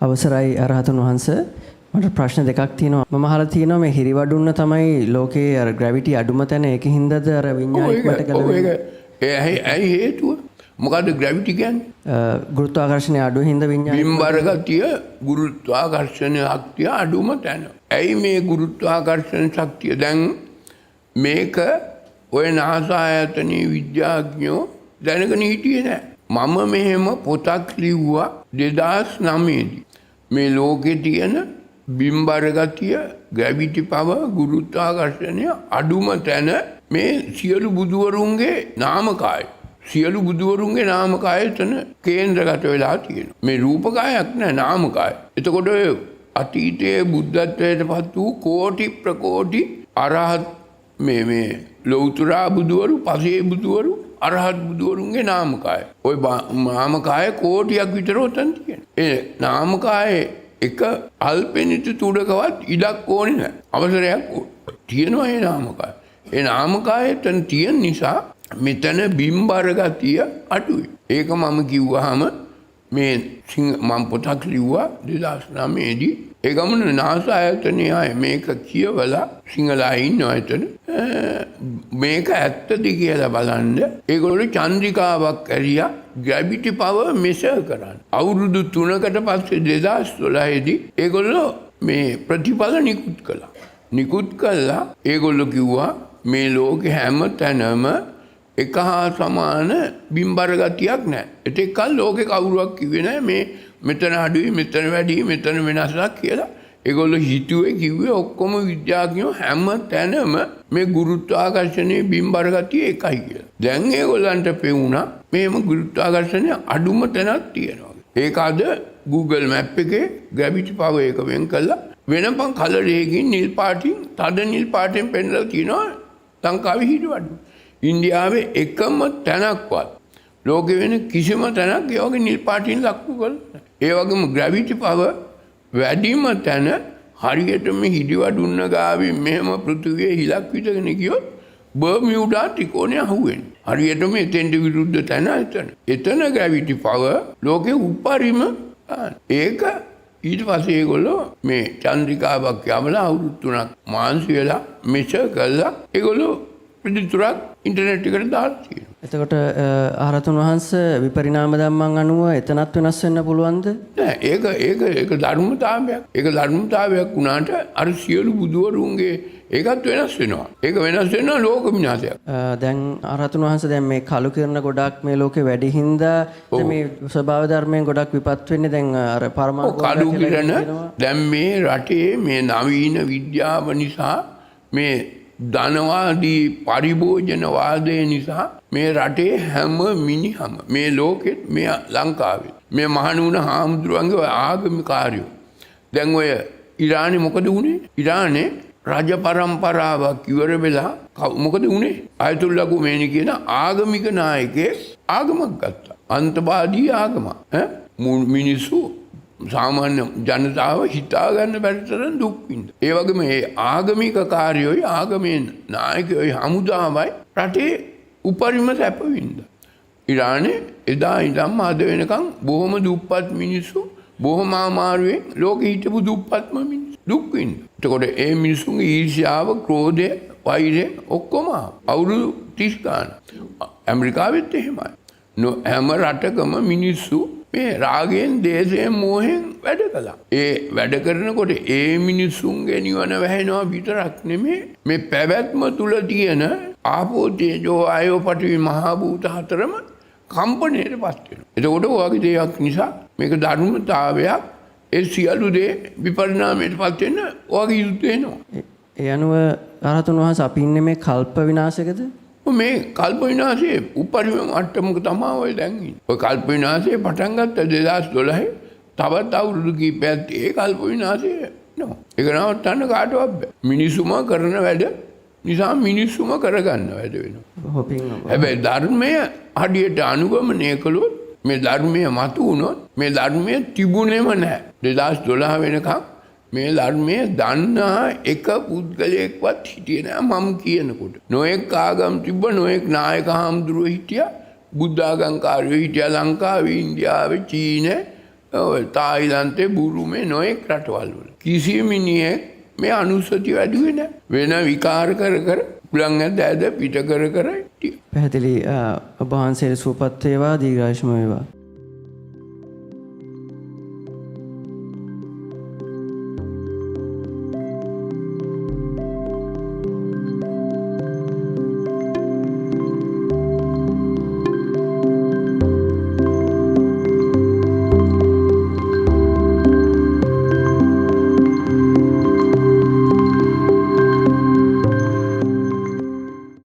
අවසරයි අරහතුන් වහන්සේ මට ප්‍රශ්න දෙකක් තියෙනවා. මම අහලා තියෙනවා මේ හිරිවඩුන්න තමයි ලෝකේ අර ග්‍රැවිටි අඩුම තැන ඒකින්දද අර විඤ්ඤාණික මට ගැලවෙන්නේ. ඇයි හේතුව? මොකද්ද ග්‍රැවිටි කියන්නේ? ගුරුත්වාකර්ෂණය අඩු හින්දා විඤ්ඤාණික බිම්බර ගතිය ගුරුත්වාකර්ෂණ ශක්තිය අඩුම තැන. ඇයි මේ ගුරුත්වාකර්ෂණ ශක්තිය දැන් මේක ඔය NASA ආයතනයේ විද්‍යාඥයෝ දැනගෙන හිටියේ නෑ. මම මෙහෙම පොතක් ලිව්වා 2009 දී. මේ ලෝකේ තියෙන බිම්බර ගතිය ග්‍රැවිටි පවර් ගුරුත්වාකර්ෂණය අඩුම තැන මේ සියලු බුදුවරුන්ගේ නාමකාය. සියලු බුදුවරුන්ගේ නාමකාය එතන කේන්ද්‍රගත වෙලා තියෙනවා. මේ රූපකායක් නෑ නාමකාය. එතකොට අතීතයේ බුද්ධත්වයට පත් වූ කෝටි ප්‍රකෝටි අරහත් මේ ලෞතුරා බුදුවරු පසේ බුදුවරු අරහත් බුදුවරුන්ගේ නාමකාය. ওই නාමකාය කෝටියක් විතර උතන් තියෙනවා. ඒ නාමකායේ එක අල්පෙනිත තුඩකවත් ඉඩක් ඕනේ නැහැ. අවසරයක් තියෙනවා ඒ නාමකාය. ඒ නාමකාය එතන තියෙන නිසා මෙතන බිම්බර ගතිය අඩුයි. ඒක මම කිව්වහම මේ මම පොතක් ලිව්වා 2009 දී. ඒ ගමන NASA ආයතනයේ අය මේක කියවලා සිංහල අය ඉන්නවා එතන. මේක ඇත්තද කියලා බලන්න ඒගොල්ලෝ චන්ද්‍රිකාවක් ඇරියා ග්‍රැවිටි පවර් මෙෂර් කරන්න. අවුරුදු 3කට පස්සේ 2012 දී ඒගොල්ලෝ මේ ප්‍රතිඵල නිකුත් කළා. නිකුත් කළා ඒගොල්ලෝ කිව්වා මේ ලෝකේ හැම තැනම එක හා සමාන බිම්බර ගතියක් නැහැ. ඒකෙන් ලෝකේ කවුරුවක් කිව්වේ නැහැ මේ මෙතන අඩුයි මෙතන වැඩි මෙතන වෙනසක් කියලා. ඒගොල්ලෝ හිතුවේ කිව්වේ ඔක්කොම විද්‍යාඥයෝ හැම තැනම මේ ගුරුත්වාකර්ෂණයේ බිම්බර ගතිය එකයි කියලා. දැන් ඒගොල්ලන්ට පෙවුණා මේම ගුරුත්වාකර්ෂණය අඩුම තැනක් තියෙනවා. ඒක අද Google Map එකේ ග්‍රැවිටි පවර් එක වෙන් කළා වෙනපන් කලර් එකකින් නිල් පාටින් තද නිල් පාටින් පෙන්වලා තිනවා ලංකාවේ හිටවඩු. ඉන්දියාවේ එකම තැනක්වත් ලෝකෙ වෙන කිසිම තැනක් ඒ වගේ නිල් පාටින් ලක්ු කරලා. ඒ වගේම ග්‍රැවිටි පවර් වැඩිම තැන හරියටම හිඩිවඩුන්න ගාවින් මෙහෙම පෘථිවියේ හිලක් විදගෙන ගියොත් බර්මියුඩා ත්‍රිකෝණය අහුවෙන්නේ. හරියටම එතෙන්ට විරුද්ධ තැන එතන. එතන ග්‍රැවිටි පවර් ලෝකේ උපරිම ඒක ඊට පස්සේ ඒගොල්ලෝ මේ චන්ද්‍රිකාවක් යවලා අවුරුදු 3ක් මාන්සි වෙලා මෙෂර් කළා. ඒගොල්ලෝ පිළිතුරක් ඉන්ටර්නෙට් එකට දාලා තියෙනවා. එතකොට ආරහතුන් වහන්සේ විපරිණාම ධම්මයන් අනුව එතනත් වෙනස් වෙන්න පුළුවන්ද? නෑ ඒක ධර්මතාවයක්. ඒක ධර්මතාවයක් වුණාට අර සියලු බුදුවරුන්ගේ ඒකත් වෙනස් වෙනවා. ඒක වෙනස් වෙනවා ලෝක විනාශයක්. දැන් ආරහතුන් වහන්සේ දැන් මේ කලු කිරණ ගොඩක් මේ ලෝකේ වැඩි හින්දා මේ ස්වභාව ධර්මයෙන් ගොඩක් විපත් වෙන්නේ දැන් අර පරමාණු කලු කිරණ දැන් මේ රටේ මේ නවීන විද්‍යාව නිසා මේ ධනවාදී පරිභෝජනවාදය නිසා මේ රටේ හැම මිනිහම මේ ලෝකෙත් මේ ලංකාවේ මේ මහණුන හාමුදුරුවන්ගේ ආගමිකාරයෝ දැන් ඔය ඉරානේ මොකද වුනේ? ඉරානේ රජ පරම්පරාවක් ඉවර වෙලා මොකද වුනේ? අයතුල්ලා ඛොමේනි කියන ආගමික නායකයෙක් ආගමක් ගත්තා. අන්තවාදී ආගම. මිනිස්සු සාමාන්‍ය ජනතාව හිතා ගන්න බැරි තරම් දුක් විඳිනවා. ඒ වගේම මේ ආගමික කාර්යෝයි ආගමේ නායකයෝයි හමුදාවයි රටේ උපරිම සැප විඳිනවා. ඉරානේ එදා ඉඳන්ම අද වෙනකන් බොහොම දුප්පත් මිනිස්සු බොහොම අමාරුවෙන් ලෝකෙ හිටපු දුප්පත්ම මිනිස්සු දුක් විඳිනවා. එතකොට ඒ මිනිස්සුන්ගේ ඊර්ෂ්‍යාව, ක්‍රෝධය, වෛරය ඔක්කොම අවුරුදු 30 ගාන. ඇමරිකාවෙත් එහෙමයි. හැම රටකම මිනිස්සු මේ රාගයෙන් දේශයෙන් මෝහෙන් වැඩ කළා. ඒ වැඩ කරනකොට ඒ මිනිස්සුන්ගේ නිවන වැහෙනවා විතරක් නෙමෙයි මේ පැවැත්ම තුල තියෙන ආපෝ තේජෝ ආයෝ පඨවි මහා භූත හතරම කම්පණයටපත් වෙනවා. එතකොට ඔයගේ දේයක් නිසා මේක ධර්මතාවයක් ඒ සියලු දේ විපරිණාමයටපත් වෙන්න ඔයගේ යුද්ධ වෙනවා. ඒ අනුව ආරහතුන් වහන්සේ අපි ඉන්නේ මේ කල්ප විනාශයකද? මේ කල්ප විනාශයේ උපරිම මට්ටමක තමයි ඔය දැන් ඉන්නේ. ඔය කල්ප විනාශයේ පටන් ගත්ත 2012 තවත් අවුරුදු කිහිපයක් ඒ කල්ප විනාශය නෝ. ඒක නවත්තන්න කාටවත් බෑ. මිනිසුම කරන වැඩ නිසා මිනිසුම කරගන්න වැඩ වෙනවා. හැබැයි ධර්මය හදියට අනුගමනය කළොත් මේ ධර්මය මතු වුණොත් මේ ධර්මය තිබුණේම නැහැ. 2012 වෙනකම් මේ ධර්මයේ දන්නා එක පුද්ගලයෙක්වත් හිටියේ නෑ මම කියනකොට. නොඑක් ආගම් තිබ්බ නොඑක් නායක හාමුදුරුවෝ හිටියා. බුද්ධ ආගම්කාරයෝ හිටියා ලංකාවේ, ඉන්දියාවේ, චීනේ තායිලන්තේ බුරුමේ නොයෙක් රටවල් වල. කිසිම මිනිහෙක් මේ අනුස්සතිය වැඩුවේ නැහැ. වෙන විකාර කර කර උලන් ඇද ඇද පිට කර කර හිටියා. පැහැදිලි. ඔබ වහන්සේට සුවපත් වේවා, දීර්ඝායුෂම වේවා.